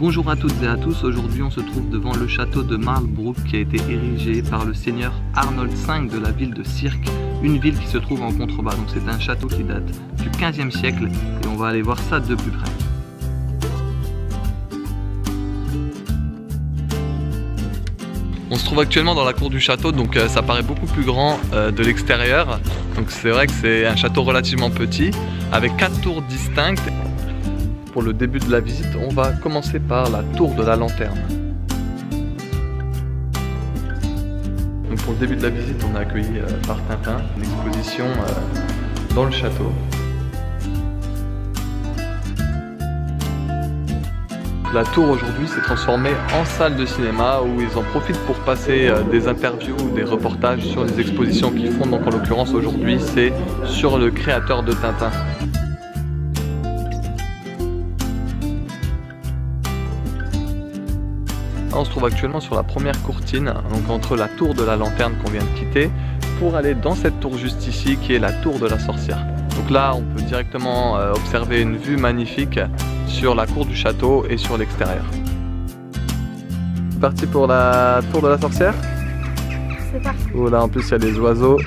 Bonjour à toutes et à tous, aujourd'hui on se trouve devant le château de Marlbrook qui a été érigé par le seigneur Arnold V de la ville de Cirque, une ville qui se trouve en contrebas. Donc c'est un château qui date du 15e siècle et on va aller voir ça de plus près. On se trouve actuellement dans la cour du château, donc ça paraît beaucoup plus grand de l'extérieur. Donc c'est vrai que c'est un château relativement petit avec 4 tours distinctes. Pour le début de la visite, on va commencer par la tour de la lanterne. Donc pour le début de la visite, on est accueilli par Tintin, une exposition dans le château. La tour aujourd'hui s'est transformée en salle de cinéma où ils en profitent pour passer des interviews ou des reportages sur les expositions qu'ils font. Donc en l'occurrence aujourd'hui c'est sur le créateur de Tintin. On se trouve actuellement sur la première courtine, donc entre la tour de la lanterne qu'on vient de quitter, pour aller dans cette tour juste ici qui est la tour de la sorcière. Donc là on peut directement observer une vue magnifique sur la cour du château et sur l'extérieur. C'est parti pour la tour de la sorcière? C'est parti. Oh là en plus il y a des oiseaux,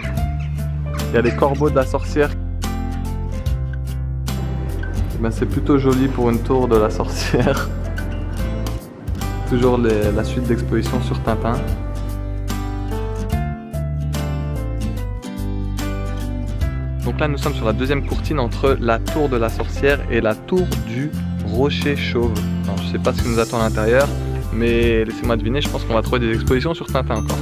il y a les corbeaux de la sorcière. Ben, c'est plutôt joli pour une tour de la sorcière. Toujours la suite d'exposition sur Tintin. Donc là nous sommes sur la deuxième courtine entre la tour de la sorcière et la tour du rocher chauve. Alors, je sais pas ce qui nous attend à l'intérieur, mais laissez-moi deviner, je pense qu'on va trouver des expositions sur Tintin encore.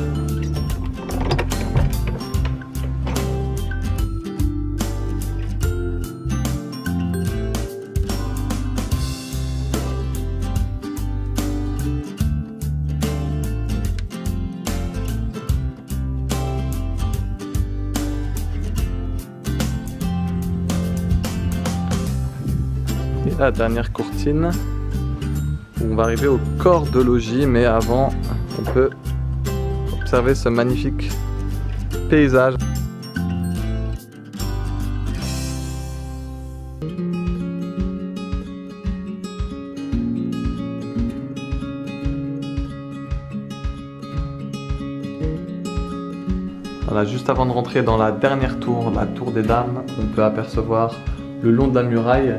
Et la dernière courtine où on va arriver au corps de logis, mais avant on peut observer ce magnifique paysage. Voilà, juste avant de rentrer dans la dernière tour, la tour des dames, on peut apercevoir le long de la muraille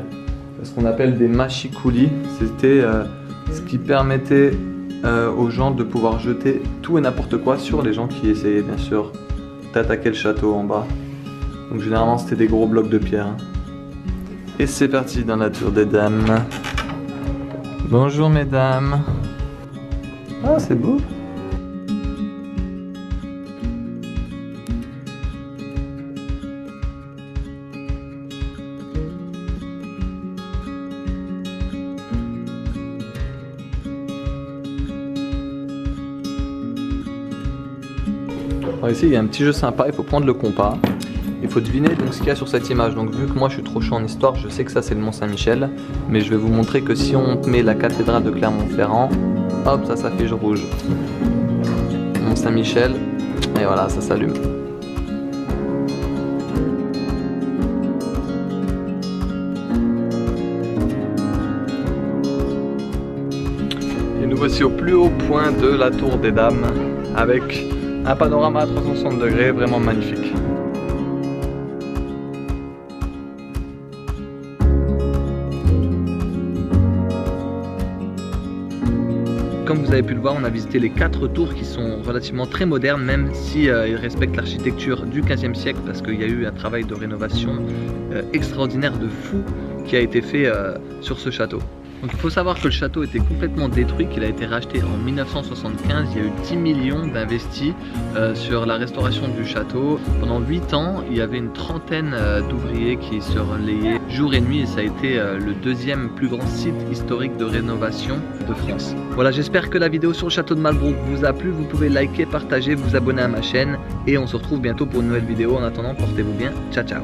ce qu'on appelle des machicoulis. C'était ce qui permettait aux gens de pouvoir jeter tout et n'importe quoi sur les gens qui essayaient bien sûr d'attaquer le château en bas. Donc généralement c'était des gros blocs de pierre. Et c'est parti dans la tour des dames. Bonjour mesdames. Ah c'est beau. Alors ici il y a un petit jeu sympa, il faut prendre le compas, il faut deviner donc ce qu'il y a sur cette image. Donc vu que moi je suis trop chaud en histoire, je sais que ça c'est le Mont Saint-Michel, mais je vais vous montrer que si on met la cathédrale de Clermont-Ferrand, hop ça s'affiche rouge. Mont Saint-Michel, et voilà ça s'allume. Et nous voici au plus haut point de la tour des dames avec un panorama à 360 degrés vraiment magnifique. Comme vous avez pu le voir, on a visité les 4 tours qui sont relativement très modernes, même si ils respectent l'architecture du 15e siècle, parce qu'il y a eu un travail de rénovation extraordinaire de fou qui a été fait sur ce château. Donc il faut savoir que le château était complètement détruit, qu'il a été racheté en 1975, il y a eu 10 millions d'investis sur la restauration du château. Pendant 8 ans, il y avait une trentaine d'ouvriers qui se relayaient jour et nuit et ça a été le deuxième plus grand site historique de rénovation de France. Voilà, j'espère que la vidéo sur le château de Marlbrook vous a plu, vous pouvez liker, partager, vous abonner à ma chaîne et on se retrouve bientôt pour une nouvelle vidéo. En attendant, portez-vous bien, ciao ciao.